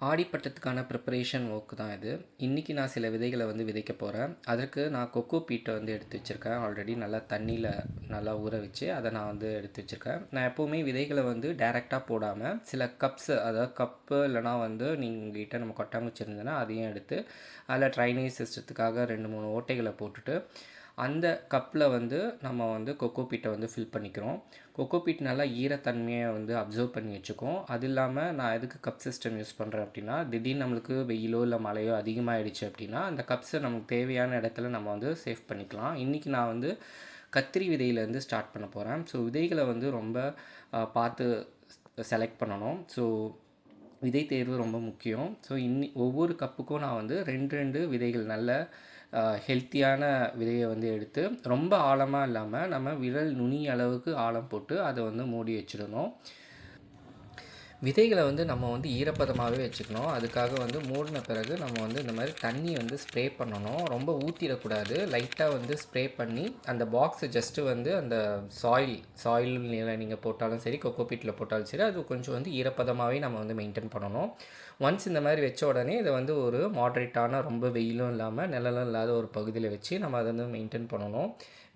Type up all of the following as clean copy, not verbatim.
ஆடிப்பட்டத்துக்கான preparation work தான் இது. இன்றைக்கி நான் சில விதைகளை வந்து விதைக்க போகிறேன். அதற்கு நான் கொக்கோ பீட்டை வந்து எடுத்து வச்சுருக்கேன். ஆல்ரெடி நல்லா தண்ணியில் நல்லா ஊற வச்சு அதை நான் வந்து எடுத்து வச்சுருக்கேன். நான் எப்போவுமே விதைகளை வந்து டைரெக்டாக போடாமல் சில கப்ஸு, அதாவது கப்பு இல்லைனா வந்து உங்கள்கிட்ட நம்ம கொட்டாங்குச்சி இருந்ததுன்னா அதையும் எடுத்து அதில் ட்ரைனேஜ் சிஸ்டத்துக்காக 2-3 ஓட்டைகளை போட்டுட்டு அந்த கப்பில் வந்து நம்ம வந்து கொக்கோ பீட்டை வந்து ஃபில் பண்ணிக்கிறோம். கொக்கோ பீட் நல்லா ஈரத்தன்மையை வந்து அப்சர்வ் பண்ணி வச்சுக்கும். அது இல்லாமல் நான் எதுக்கு கப் சிஸ்டம் யூஸ் பண்ணுறேன் அப்படின்னா, திடீர்னு நம்மளுக்கு வெயிலோ இல்லை மழையோ அதிகமாகிடுச்சு அப்படின்னா அந்த கப்ஸை நமக்கு தேவையான இடத்துல நம்ம வந்து சேவ் பண்ணிக்கலாம். இன்றைக்கி நான் வந்து கத்திரி விதையிலேருந்து ஸ்டார்ட் பண்ண போகிறேன். ஸோ விதைகளை வந்து ரொம்ப பார்த்து செலக்ட் பண்ணணும். ஸோ விதை தேர்வு ரொம்ப முக்கியம். ஸோ ஒவ்வொரு கப்புக்கும் நான் வந்து 2 விதைகள் நல்ல ஹெல்த்தியான விதையை வந்து எடுத்து ரொம்ப ஆழமாக இல்லாமல் நம்ம விரல் நுனி அளவுக்கு ஆழம் போட்டு அதை வந்து மூடி வச்சிடணும். விதைகளை வந்து நம்ம வந்து ஈரப்பதமாகவே வச்சுக்கணும். அதுக்காக வந்து மூடின பிறகு நம்ம வந்து இந்த மாதிரி தண்ணி வந்து ஸ்ப்ரே பண்ணணும். ரொம்ப ஊற்றிடக்கூடாது. லைட்டாக வந்து ஸ்ப்ரே பண்ணி அந்த பாக்ஸை ஜஸ்ட்டு வந்து அந்த சாயில் நீங்கள் போட்டாலும் சரி, கொக்கோ பீட்டில் போட்டாலும் சரி, அது கொஞ்சம் வந்து ஈரப்பதமாகவே நம்ம வந்து மெயின்டைன் பண்ணணும். ஒன்ஸ் இந்த மாதிரி வச்ச உடனே இதை வந்து ஒரு மாட்ரேட்டான, ரொம்ப வெயிலும் இல்லாமல் நிழலும் இல்லாத ஒரு பகுதியில் வச்சு நம்ம அதை வந்து மெயின்டைன் பண்ணணும்.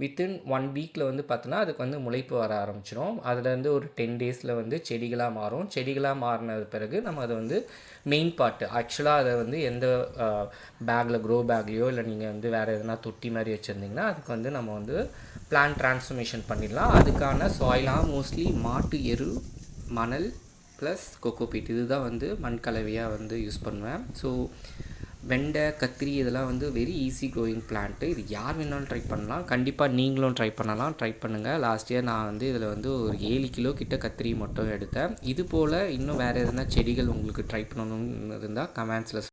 வித்தின் 1 வீக்கில் வந்து பார்த்தோன்னா அதுக்கு வந்து முளைப்பு வர ஆரம்பிச்சிடும். அதுலேருந்து ஒரு 10 டேஸில் வந்து செடிகளாக மாறும். செடிகளாக மாறினது பிறகு நம்ம அதை வந்து மெயின் பார்ட்டு, ஆக்சுவலாக அதை வந்து எந்த பேக்கில், க்ரோ பேக்லேயோ இல்லை நீங்கள் வந்து வேறு எதுனா தொட்டி மாதிரி வச்சுருந்திங்கன்னா அதுக்கு வந்து நம்ம வந்து பிளான்ட் ட்ரான்ஸ்ஃபர்மேஷன் பண்ணிடலாம். அதுக்கான சாயிலாக மோஸ்ட்லி மாட்டு எரு, மணல் ப்ளஸ் கொக்கோ பீட், இதுதான் வந்து மண் கலவையாக வந்து யூஸ் பண்ணுவேன். ஸோ வெண்டை, கத்திரி இதெல்லாம் வந்து வெரி ஈஸி க்ரோயிங் பிளான்ட்டு. இது யார் வேணாலும் ட்ரை பண்ணலாம். கண்டிப்பாக நீங்களும் ட்ரை பண்ணலாம். ட்ரை பண்ணுங்கள். லாஸ்ட் இயர் நான் வந்து இதில் வந்து ஒரு 7 கிலோ கிட்ட கத்திரி மட்டும் எடுத்தேன். இது போல் இன்னும் வேறு எதுனா செடிகள் உங்களுக்கு ட்ரை பண்ணணும்னு இருந்தால் கமெண்ட்ஸில்